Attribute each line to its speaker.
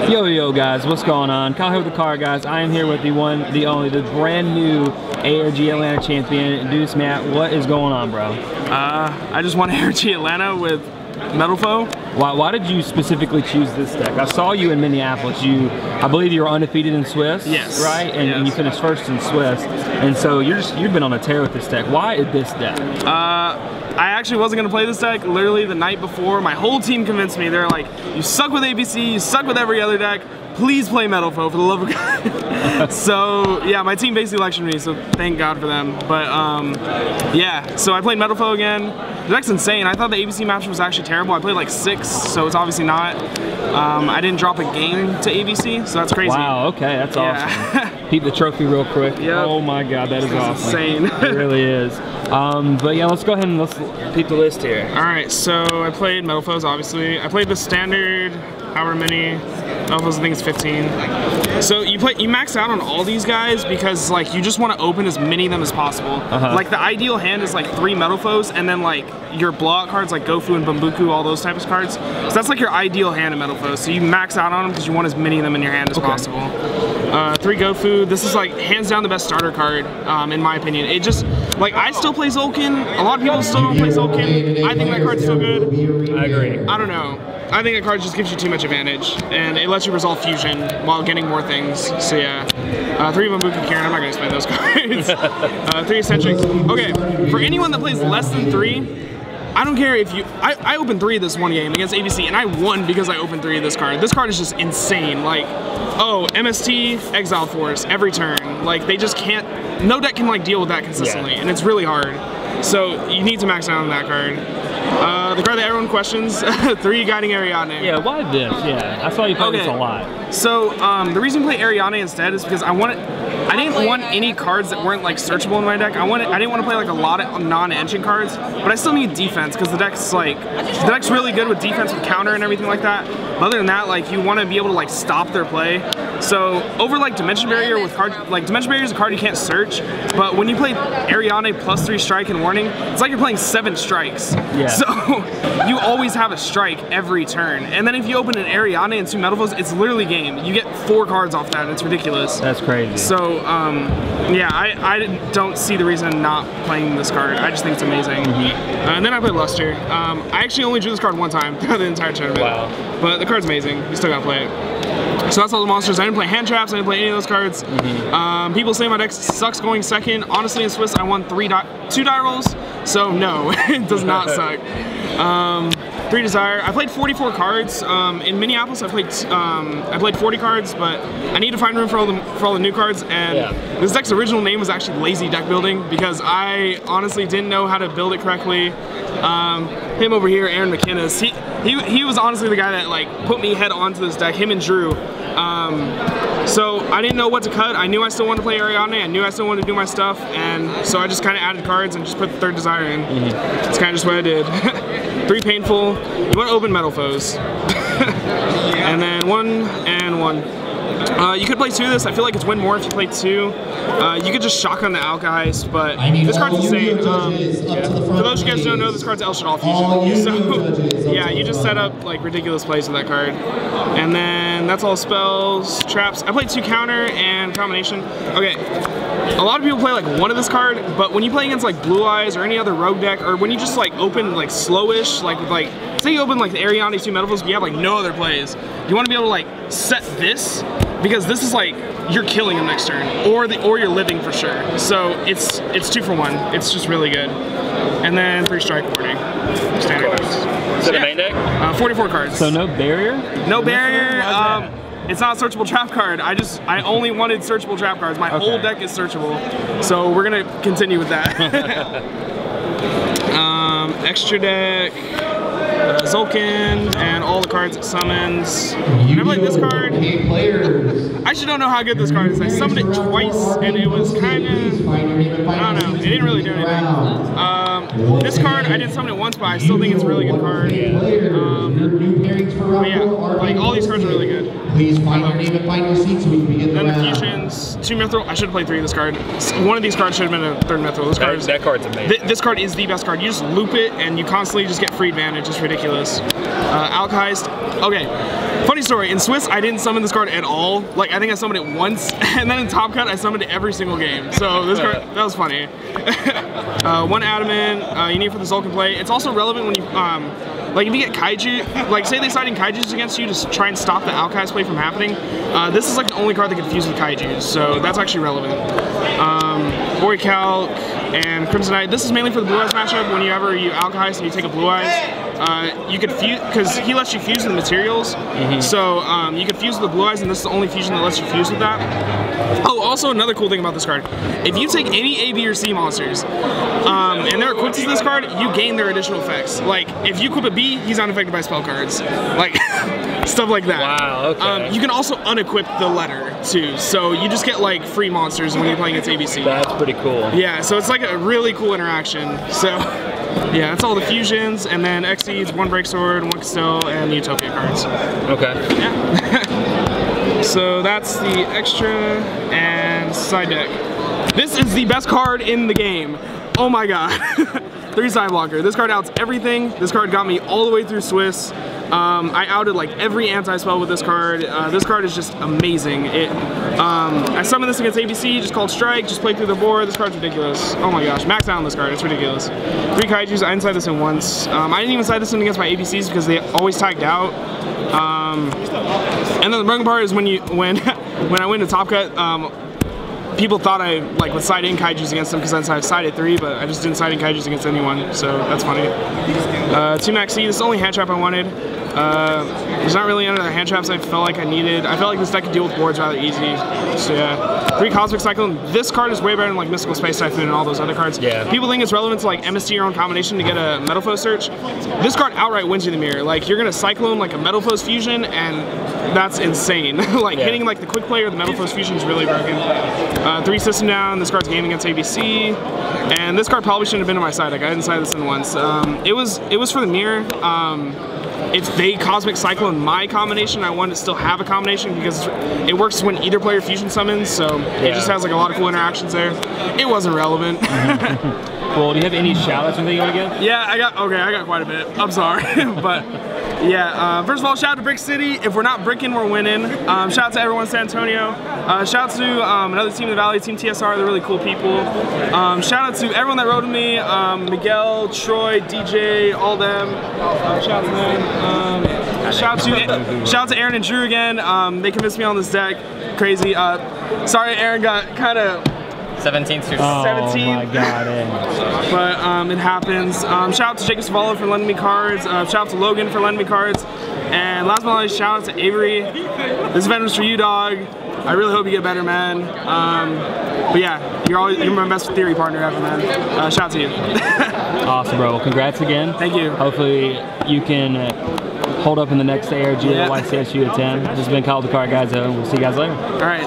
Speaker 1: Yo guys, what's going on? Kyle here with the car, guys. I am here with the one, the only, the brand new ARG Atlanta champion, Deuce, Myatt. What is going on, bro?
Speaker 2: I just won ARG Atlanta with Metalfoes.
Speaker 1: Why did you specifically choose this deck? I saw you in Minneapolis. I believe you were undefeated in Swiss.
Speaker 2: Yes.
Speaker 1: Right? And you finished first in Swiss. And so you've been on a tear with this deck. Why this deck?
Speaker 2: I actually wasn't going to play this deck. Literally the night before, my whole team convinced me. They're like, you suck with ABC, you suck with every other deck. Please play Metalfoes for the love of God. So yeah, my team basically lectured me, so thank God for them. But yeah, so I played Metalfoes again. The deck's insane. I thought the ABC match was actually terrible. I played like 6, so it's obviously not. I didn't drop a game to ABC, so that's crazy.
Speaker 1: Wow, okay, that's awesome. Peep the trophy real quick.
Speaker 2: Yep.
Speaker 1: Oh my God, that is awesome.
Speaker 2: Insane.
Speaker 1: It really is. But yeah, let's go ahead and let's peep the list here.
Speaker 2: All right, so I played Metalfoes, obviously. I played the standard, however many. Metalfoes, I think it's 15. So you max out on all these guys because like you just want to open as many of them as possible. Like the ideal hand is like 3 Metalfoes and then like your blowout cards like Gofu and Bambuku, all those types of cards. So that's like your ideal hand in Metalfoes. So you max out on them because you want as many of them in your hand as possible. 3 Gofu. This is like hands down the best starter card in my opinion. It just like I still play Zolkin. A lot of people still don't play Zolkin. I think that card's still good.
Speaker 1: I agree.
Speaker 2: I don't know. I think that card just gives you too much advantage, and it lets you resolve fusion while getting more things. So yeah, 3 Bambuku Kieran. I'm not gonna explain those cards. 3 Eccentrics. Okay, for anyone that plays less than 3, I don't care if you. I opened 3 this one game against ABC, and I won because I opened 3 of this card. This card is just insane. Like, oh, MST, Exile Force every turn. Like they just can't. No deck can like deal with that consistently, and it's really hard. So you need to max out on that card. The card that everyone questions, 3 Guiding Ariadne.
Speaker 1: Yeah, why this? Yeah, I saw you play this a lot.
Speaker 2: So the reason to play Ariadne instead is because I didn't want any cards that weren't like searchable in my deck. I didn't want to play like a lot of non-engine cards, but I still need defense because the deck's really good with defense with counter and everything like that. But other than that, like you want to be able to like stop their play. So over like Dimension Barrier with Dimension Barrier is a card you can't search, but when you play Ariadne plus 3 strike and warning, it's like you're playing 7 strikes. Yeah. So you always have a strike every turn. And then if you open an Ariadne and 2 Metalfoes, it's literally game. You get 4 cards off that. It's ridiculous.
Speaker 1: That's crazy.
Speaker 2: So yeah, I don't see the reason not playing this card. I just think it's amazing. And then I played Luster. I actually only drew this card 1 time throughout the entire tournament. Wow. But the card's amazing. You still gotta play it. So that's all the monsters. I didn't play hand traps. I didn't play any of those cards. People say my deck sucks going second. Honestly, in Swiss, I won 2 die rolls. So no, it does not suck. 3 Desire. I played 44 cards. In Minneapolis, I played 40 cards, but I need to find room for all the new cards. And this deck's original name was actually Lazy Deck Building because I honestly didn't know how to build it correctly. Him over here, Aaron McInnes, he was honestly the guy that like put me head onto this deck. Him and Drew. So I didn't know what to cut. I knew I still wanted to play Ariadne. I knew I still wanted to do my stuff, and so I just kind of added cards and just put the 3rd Desire in. That's kind of just what I did. 3 Painful. You want to open Metalfoes. And then 1 and 1. You could play 2 of this. I feel like it's win more if you play 2. You could just shotgun the Alkahest, but this card's insane. For those of you guys who don't know, this card's El Shadal Fusion. So yeah, you just set up like ridiculous plays with that card. And then that's all spells, traps. I played 2 counter and combination. Okay, a lot of people play like 1 of this card, but when you play against like Blue Eyes or any other rogue deck, or when you just like open like slowish, like with like, say you open like the Ariadne 2 Metalfoes, but you have like no other plays. You want to be able to like set this, because this is like you're killing them next turn, or you're living for sure. So it's 2 for 1. It's just really good. And then 3 strike warning. Standard cards.
Speaker 1: So the main deck?
Speaker 2: 44 cards.
Speaker 1: So no barrier?
Speaker 2: No barrier. It's not a searchable trap card. I only wanted searchable trap cards. My whole deck is searchable. So we're gonna continue with that. Extra deck. Zolkin, and all the cards it summons. And I played this card. I actually don't know how good this card is. I summoned it twice, and it was kind of, I don't know, it didn't really do anything. This card, I didn't summon it once, but I still think it's a really good card. But yeah, like all these cards are really good.
Speaker 3: Please find your name and find your seat so we can begin the
Speaker 2: round.
Speaker 3: round.
Speaker 2: Then the fusions, 2 Mithril. I should have played 3 of this card. One of these cards should have been a 3rd Mithril.
Speaker 1: That card's amazing.
Speaker 2: This card is the best card. You just loop it and you constantly just get free advantage. It's ridiculous. Alkahest. Okay. Funny story, in Swiss, I didn't summon this card at all. Like, I think I summoned it once, and then in Top Cut, I summoned it every single game. So this card, that was funny. 1 Adamant, you need for the Zulkin play. It's also relevant when you, like if you get Kaiju, like say they siding Kaijus against you to try and stop the Alkai's play from happening, this is like the only card that can fuse with Kaijus, so that's actually relevant. Boycalc and Crimsonite, this is mainly for the Blue Eyes matchup. Whenever you Alkai's and you take a Blue Eyes, you could fuse, because he lets you fuse the materials, so you could fuse with the Blue Eyes, and this is the only fusion that lets you fuse with that. Oh, also another cool thing about this card, if you take any A, B, or C monsters, and they're equipped to this card, you gain their additional effects. Like, if you equip a B, he's unaffected by spell cards. Like, stuff like that.
Speaker 1: Wow, okay.
Speaker 2: You can also unequip the letter, too, so you just get, like, free monsters when you're playing against ABC.
Speaker 1: That's pretty cool.
Speaker 2: Yeah, so it's like a really cool interaction. So, yeah, that's all the fusions, and then Xyz, 1 Break Sword, 1 Castell, and the Utopia cards.
Speaker 1: Okay.
Speaker 2: Yeah. So that's the extra and side deck. This is the best card in the game. Oh my god. 3 side blocker. This card outs everything. This card got me all the way through Swiss. I outed like every anti-spell with this card. This card is just amazing. I summoned this against ABC, just called Strike, just played through the board. This card's ridiculous. Oh my gosh, max out on this card, it's ridiculous. 3 Kaijus, I didn't side this in once. I didn't even side this in against my ABCs because they always tagged out. And then the broken part is when I went to Top Cut, people thought I like would side in Kaijus against them because I sided 3, but I just didn't side in Kaijus against anyone, so that's funny. 2 Max C, this is the only hand trap I wanted. There's not really any other hand traps I felt like I needed. I felt like this deck could deal with boards rather easy. So yeah, 3 Cosmic Cyclone. This card is way better than like Mystical Space Typhoon and all those other cards. Yeah. People think it's relevant to like MST your own combination to get a Metalfoes search. This card outright wins you the mirror. Like you're gonna Cyclone like a Metalfoes fusion, and that's insane. Like hitting like the quick play or the Metalfoes fusion is really broken. 3 System Down. This card's game against ABC, and this card probably shouldn't have been on my side deck. I didn't side this in once. It was for the mirror. If they Cosmic Cyclone my combination, I wanted to still have a combination because it works when either player fusion summons, so it just has like a lot of cool interactions there. It wasn't relevant.
Speaker 1: Cool. Do you have any shout-outs or anything you want to give?
Speaker 2: Yeah, I got quite a bit. I'm sorry, but yeah. First of all, shout out to Brick City. If we're not bricking, we're winning. Shout out to everyone in San Antonio. Shout out to another team in the Valley, Team TSR. They're really cool people. Shout out to everyone that rode with me. Miguel, Troy, DJ, all them. Shout out to them. Shout out to Aaron and Drew again. They convinced me on this deck. Crazy. Sorry, Aaron got kind of
Speaker 4: 17th through
Speaker 2: 17th.
Speaker 1: Oh my god,
Speaker 2: but it happens. Shout out to Jacob Savala for lending me cards. Shout out to Logan for lending me cards. And last but not least, shout out to Avery. This event was for you, dog. I really hope you get better, man. But yeah, you're my best theory partner ever, man. Shout out to you.
Speaker 1: Awesome, bro. Well, congrats again.
Speaker 2: Thank you.
Speaker 1: Hopefully you can hold up in the next ARG at YCSU at 10. This has been Kyle with the Card Guys. We'll see you guys later.
Speaker 2: All right.